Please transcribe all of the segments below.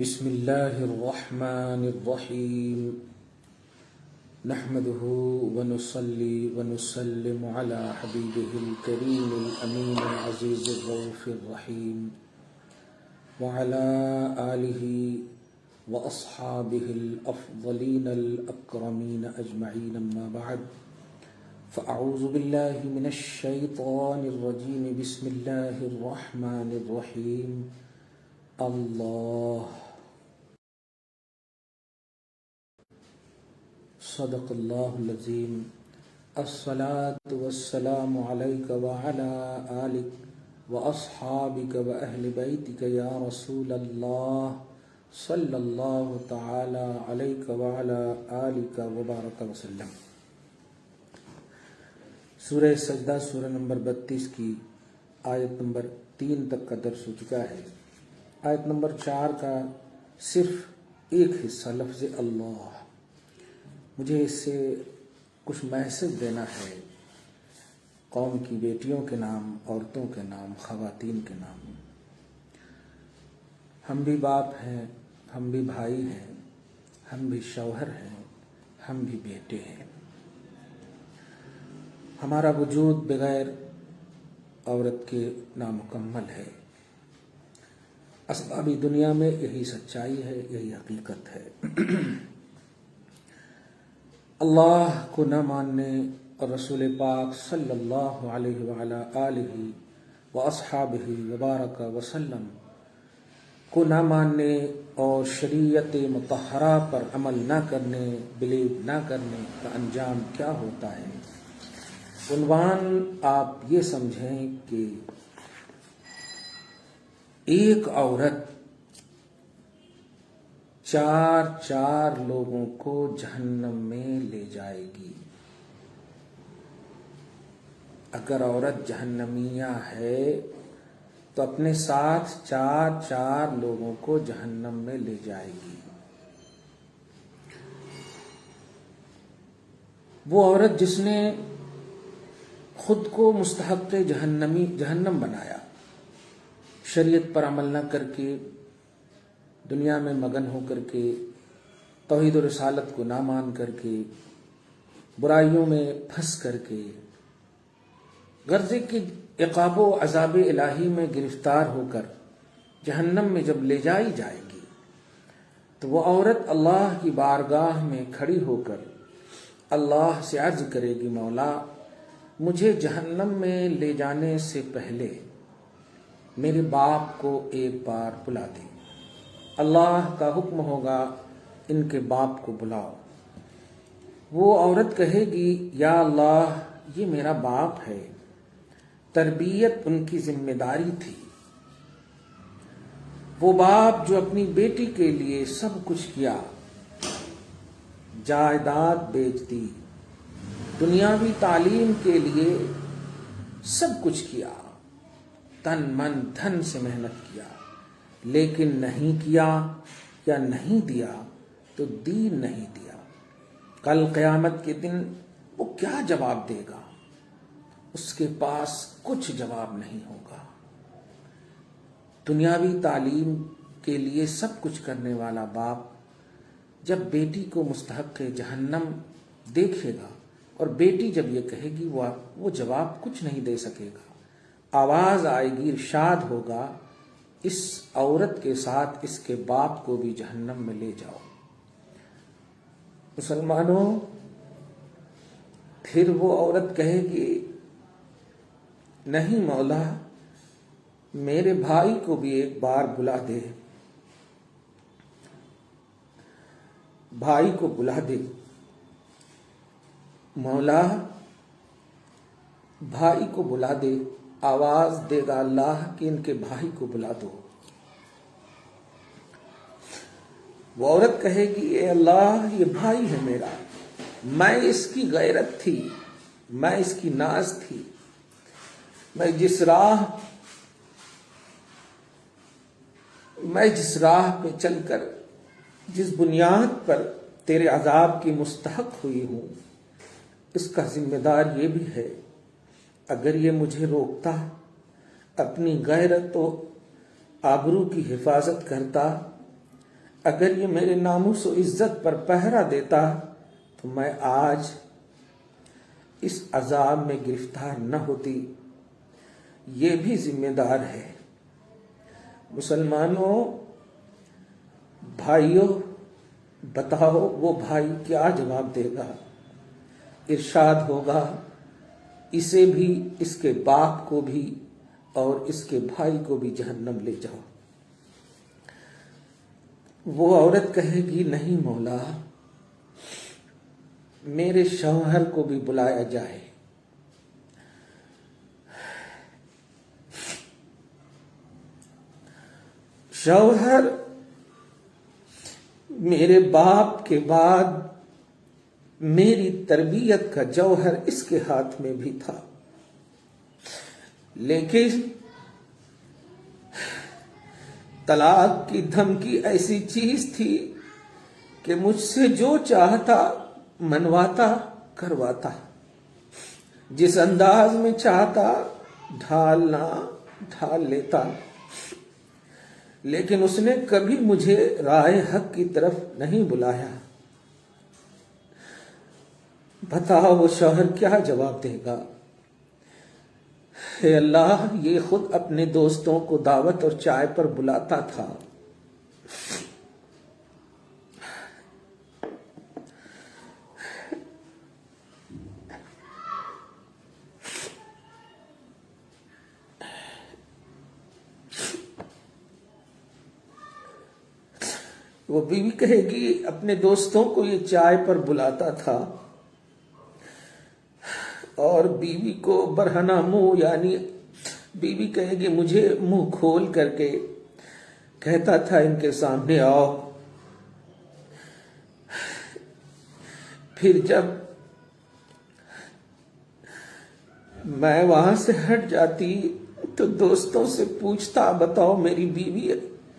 بسم الله الرحمن الرحيم نحمده ونصلي ونسلم على حبيبه الكريم الأمين العزيز الرؤوف الرحيم وعلى آله وأصحابه الأفضلين الأكرمين أجمعين أما بعد فأعوذ بالله من الشيطان الرجيم بسم الله الرحمن الرحيم الله صدق الله العظيم الصلاة والسلام عليك وعلى آلك وأصحابك وأهل بيتك يا رسول الله صلى الله تعالى عليك وعلى آلك وبارك وسلم۔ سورہ سجدہ سورہ نمبر 32 کی آیت نمبر 3 تک کا درس ہو چکا ہے۔ آیت نمبر 4 کا صرف ایک حصہ لفظ اللہ، مجھے اس سے کچھ میسج دینا ہے قوم کی بیٹیوں کے نام، عورتوں کے نام، خواتین کے نام۔ ہم بھی باپ ہیں، ہم بھی بھائی ہیں، ہم بھی شوہر ہیں، ہم بھی بیٹے ہیں۔ ہمارا وجود بغیر عورت کے نامکمل ہے۔ اسبابی دنیا میں یہی سچائی ہے، یہی حقیقت ہے۔ اللہ کو نہ ماننے اور رسول پاک صلی اللہ علیہ وعلا آلہ واصحابہ وبارک وسلم کو نہ ماننے اور شریعت مطہرہ پر عمل نہ کرنے، بلیو نہ کرنے کا انجام کیا ہوتا ہے؟ عنوان آپ یہ سمجھیں کہ ایک عورت چار لوگوں کو جہنم میں لے جائے گی۔ اگر عورت جہنمیہ ہے تو اپنے ساتھ چار لوگوں کو جہنم میں لے جائے گی۔ وہ عورت جس نے خود کو مستحق جہنم بنایا، شریعت پر عمل نہ کر کے، دنیا میں مگن ہو کر کے، توحید و رسالت کو نہ مان کر کے، برائیوں میں پھنس کر کے، غرضے کی عقاب و عذاب الہی میں گرفتار ہو کر جہنم میں جب لے جائی جائے گی تو وہ عورت اللہ کی بارگاہ میں کھڑی ہو کر اللہ سے عرض کرے گی، مولا مجھے جہنم میں لے جانے سے پہلے میرے باپ کو ایک بار بلا دے۔ اللہ کا حکم ہوگا، ان کے باپ کو بلاؤ۔ وہ عورت کہے گی، یا اللہ یہ میرا باپ ہے، تربیت ان کی ذمہ داری تھی۔ وہ باپ جو اپنی بیٹی کے لیے سب کچھ کیا، جائیداد بیچ دی، دنیاوی تعلیم کے لیے سب کچھ کیا، تن من دھن سے محنت کیا، لیکن نہیں کیا یا نہیں دیا تو دین نہیں دیا۔ کل قیامت کے دن وہ کیا جواب دے گا؟ اس کے پاس کچھ جواب نہیں ہوگا۔ دنیاوی تعلیم کے لیے سب کچھ کرنے والا باپ جب بیٹی کو مستحق جہنم دیکھے گا اور بیٹی جب یہ کہے گی، وہ جواب کچھ نہیں دے سکے گا۔ آواز آئے گی، ارشاد ہوگا، اس عورت کے ساتھ اس کے باپ کو بھی جہنم میں لے جاؤ۔ مسلمانوں، پھر وہ عورت کہے گی، نہیں مولا میرے بھائی کو بھی ایک بار بلا دے، بھائی کو بلا دے۔ مولا بھائی کو بلا دے۔ آواز دے گا اللہ کہ ان کے بھائی کو بلا دو۔ وہ عورت کہے گی، اے اللہ یہ بھائی ہے میرا، میں اس کی غیرت تھی، میں اس کی ناز تھی، میں جس راہ پہ چل کر، جس بنیاد پر تیرے عذاب کی مستحق ہوئی ہوں، اس کا ذمہ دار یہ بھی ہے، اگر یہ مجھے روکتا، اپنی غیرت و آبرو کی حفاظت کرتا اگر یہ میرے ناموس و عزت پر پہرا دیتا تو میں آج اس عذاب میں گرفتار نہ ہوتی۔ یہ بھی ذمہ دار ہے۔ مسلمانوں، بھائیوں، بتاؤ وہ بھائی کیا جواب دے گا؟ ارشاد ہوگا اسے بھی، اس کے باپ کو بھی اور اس کے بھائی کو بھی جہنم لے جاؤ۔ وہ عورت کہے گی نہیں مولا، میرے شوہر کو بھی بلایا جائے۔ شوہر میرے باپ کے بعد میری تربیت کا جوہر اس کے ہاتھ میں بھی تھا، لیکن طلاق کی دھمکی ایسی چیز تھی کہ مجھ سے جو چاہتا منواتا کرواتا، جس انداز میں چاہتا ڈھال لیتا، لیکن اس نے کبھی مجھے رائے حق کی طرف نہیں بلایا۔ بتاؤ وہ شوہر کیا جواب دے گا؟ اے اللہ، یہ خود اپنے دوستوں کو دعوت اور چائے پر بلاتا تھا، وہ بیوی کہے گی اپنے دوستوں کو یہ چائے پر بلاتا تھا، اور بیوی کو برہنہ منہ، یعنی بیوی کہے گی مجھے منہ کھول کر کے کہتا تھا ان کے سامنے آؤ۔ پھر جب میں وہاں سے ہٹ جاتی تو دوستوں سے پوچھتا بتاؤ میری بیوی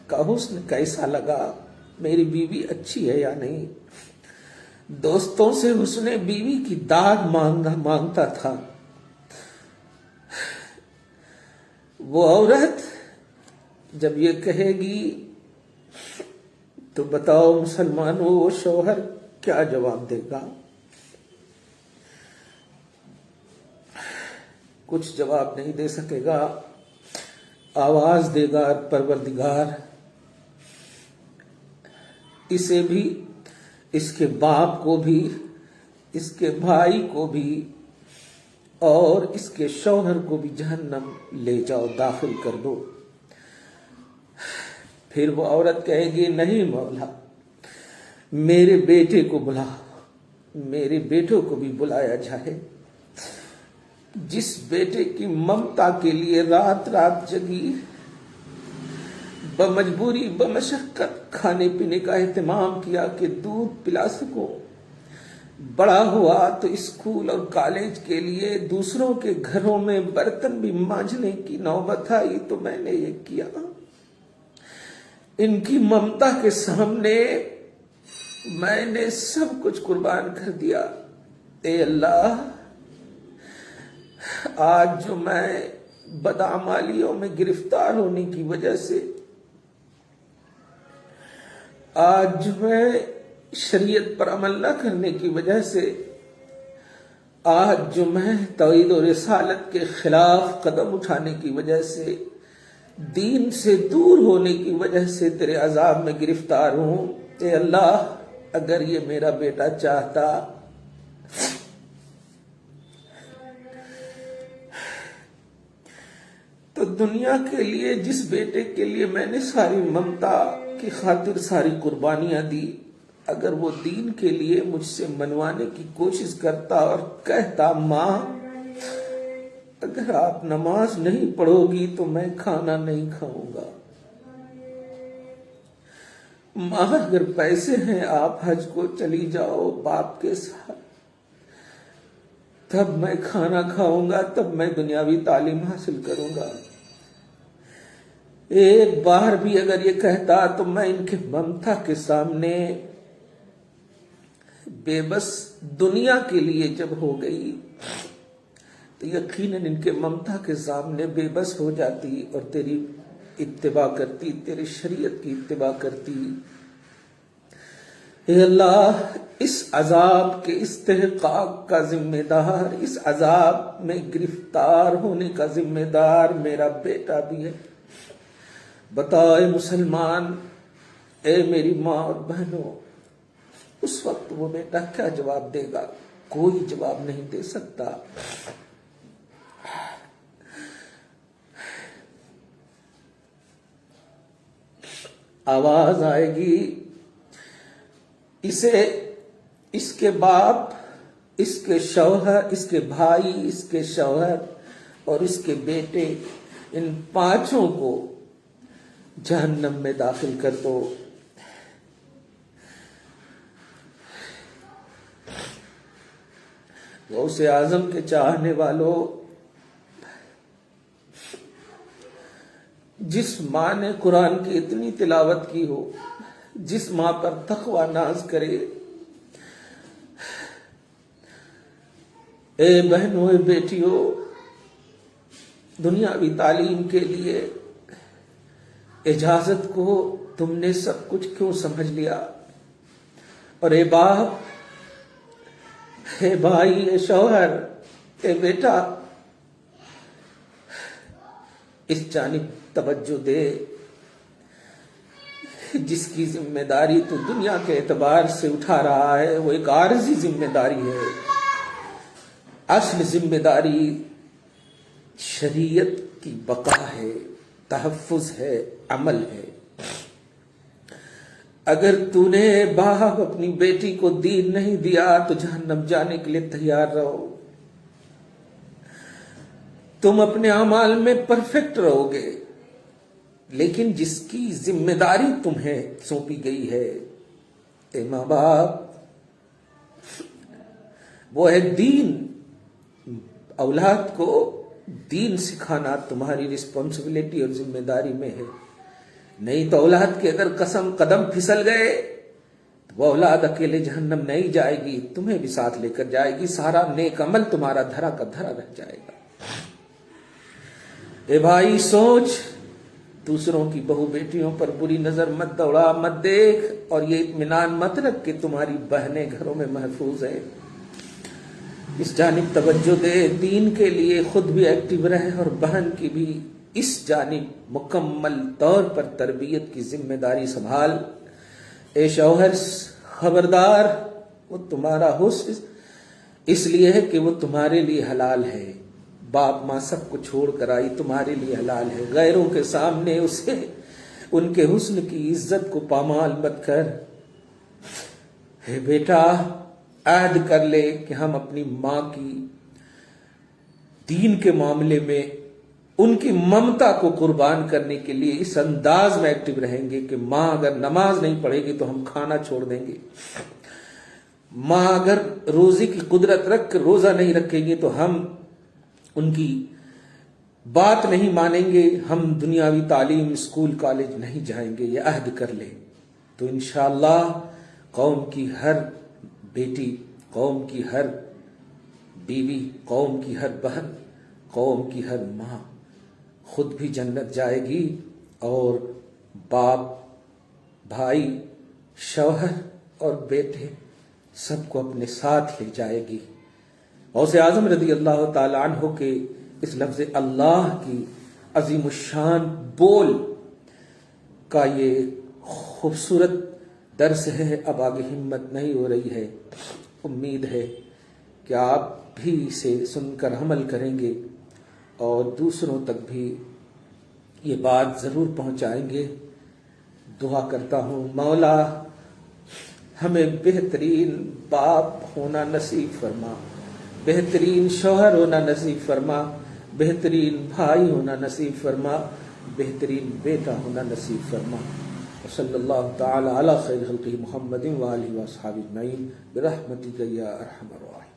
کا حسن کیسا لگا، میری بیوی اچھی ہے یا نہیں۔ دوستوں سے حسن بیوی کی داد مانگتا تھا۔ وہ عورت جب یہ کہے گی تو بتاؤ مسلمانوں وہ شوہر کیا جواب دے گا؟ کچھ جواب نہیں دے سکے گا، آواز دے گا پروردگار اسے بھی، اس کے باپ کو بھی، اس کے بھائی کو بھی اور اس کے شوہر کو بھی جہنم لے جاؤ، داخل کر دو۔ پھر وہ عورت کہے گی نہیں مولا، میرے بیٹے کو بلا، میرے بیٹوں کو بھی بلایا جائے، جس بیٹے کی ممتا کے لیے رات رات جگی، بمجبوری بمشقت کھانے پینے کا اہتمام کیا کہ دودھ پلا سکوں، بڑا ہوا تو اسکول اور کالج کے لیے دوسروں کے گھروں میں برتن بھی مانجنے کی نوبت آئی تو میں نے یہ کیا۔ ان کی ممتا کے سامنے میں نے سب کچھ قربان کر دیا۔ اے اللہ، آج جو میں بدعمالیوں میں گرفتار ہونے کی وجہ سے، آج جو میں شریعت پر عمل نہ کرنے کی وجہ سے، آج جو میں توحید و رسالت کے خلاف قدم اٹھانے کی وجہ سے، دین سے دور ہونے کی وجہ سے تیرے عذاب میں گرفتار ہوں۔ اے اللہ، اگر یہ میرا بیٹا چاہتا تو دنیا کے لیے، جس بیٹے کے لیے میں نے ساری ممتا کی خاطر ساری قربانیاں دی، اگر وہ دین کے لیے مجھ سے منوانے کی کوشش کرتا اور کہتا ماں اگر آپ نماز نہیں پڑھو گی تو میں کھانا نہیں کھاؤں گا، ماں اگر پیسے ہیں آپ حج کو چلی جاؤ باپ کے ساتھ، تب میں کھانا کھاؤں گا، تب میں دنیاوی تعلیم حاصل کروں گا، ایک بار بھی اگر یہ کہتا تو میں ان کے ممتا کے سامنے بے بس، دنیا کے لیے جب ہو گئی تو یقیناً ان کے ممتا کے سامنے بے بس ہو جاتی اور تیری اتباع کرتی، تیری شریعت کی اتباع کرتی۔ اے اللہ اس عذاب کے استحقاق کا ذمہ دار، اس عذاب میں گرفتار ہونے کا ذمہ دار میرا بیٹا بھی ہے۔ بتائے مسلمان، اے میری ماں اور بہنوں، اس وقت وہ بیٹا کیا جواب دے گا؟ کوئی جواب نہیں دے سکتا۔ آواز آئے گی، اسے اس کے باپ، اس کے شوہر، اس کے بھائی، اس کے شوہر اور اس کے بیٹے، ان پانچوں کو جہنم میں داخل کر دو۔ غوث اعظم کے چاہنے والوں، جس ماں نے قرآن کی اتنی تلاوت کی ہو، جس ماں پر تقوی ناز کرے، اے بہنوں، اے بیٹیوں، دنیاوی تعلیم کے لیے اجازت کو تم نے سب کچھ کیوں سمجھ لیا؟ اور اے باپ، اے بھائی، اے شوہر، اے بیٹا، اس جانب توجہ دے، جس کی ذمہ داری تو دنیا کے اعتبار سے اٹھا رہا ہے وہ ایک عارضی ذمہ داری ہے۔ اصل ذمہ داری شریعت کی بقا ہے، تحفظ ہے، عمل ہے۔ اگر تو نے باپ اپنی بیٹی کو دین نہیں دیا تو جہنم جانے کے لیے تیار رہو۔ تم اپنے اعمال میں پرفیکٹ رہو گے، لیکن جس کی ذمہ داری تمہیں سونپی گئی ہے، اے ماں باپ، وہ ہے دین۔ اولاد کو دین سکھانا تمہاری رسپانسبلٹی اور ذمہ داری میں ہے۔ نہیں تو اولاد کے اگر قدم پھسل گئے تو وہ اولاد اکیلے جہنم نہیں جائے گی، تمہیں بھی ساتھ لے کر جائے گی، سارا نیک عمل تمہارا دھرا کا دھرا رہ جائے گا۔ اے بھائی، سوچ، دوسروں کی بہو بیٹیوں پر بری نظر مت دوڑا، مت دیکھ، اور یہ اطمینان مت رکھ کہ تمہاری بہنیں گھروں میں محفوظ ہیں۔ اس جانب توجہ دے، دین کے لیے خود بھی ایکٹیو رہے اور بہن کی بھی اس جانب مکمل طور پر تربیت کی ذمہ داری سنبھال۔ اے شوہر، خبردار، وہ تمہارا حسن اس لیے ہے کہ وہ تمہارے لیے حلال ہے۔ باپ ماں سب کو چھوڑ کر آئی، تمہارے لیے حلال ہے۔ غیروں کے سامنے اسے، ان کے حسن کی عزت کو پامال مت کر۔ اے بیٹا، عہد کر لے کہ ہم اپنی ماں کی دین کے معاملے میں ان کی ممتا کو قربان کرنے کے لیے اس انداز میں ایکٹیو رہیں گے کہ ماں اگر نماز نہیں پڑھے گی تو ہم کھانا چھوڑ دیں گے، ماں اگر روزے کی قدرت رکھ کر روزہ نہیں رکھیں گے تو ہم ان کی بات نہیں مانیں گے، ہم دنیاوی تعلیم اسکول کالج نہیں جائیں گے۔ یہ عہد کر لے تو انشاءاللہ قوم کی ہر بیٹی، قوم کی ہر بیوی، قوم کی ہر بہن، قوم کی ہر ماں خود بھی جنت جائے گی اور باپ، بھائی، شوہر اور بیٹے سب کو اپنے ساتھ لے جائے گی۔ غوث اعظم رضی اللہ تعالی عنہ کے اس لفظ اللہ کی عظیم الشان بول کا یہ خوبصورت درس ہے۔ اب آگے ہمت نہیں ہو رہی ہے، امید ہے کہ آپ بھی اسے سن کر عمل کریں گے اور دوسروں تک بھی یہ بات ضرور پہنچائیں گے۔ دعا کرتا ہوں، مولا ہمیں بہترین باپ ہونا نصیب فرما، بہترین شوہر ہونا نصیب فرما، بہترین بھائی ہونا نصیب فرما، بہترین بیٹا ہونا نصیب فرما۔ وصلی اللہ تعالی علی خیر خلقہ محمد وآلہ وصحبہ اجمعین برحمتک یا ارحم الراحمین۔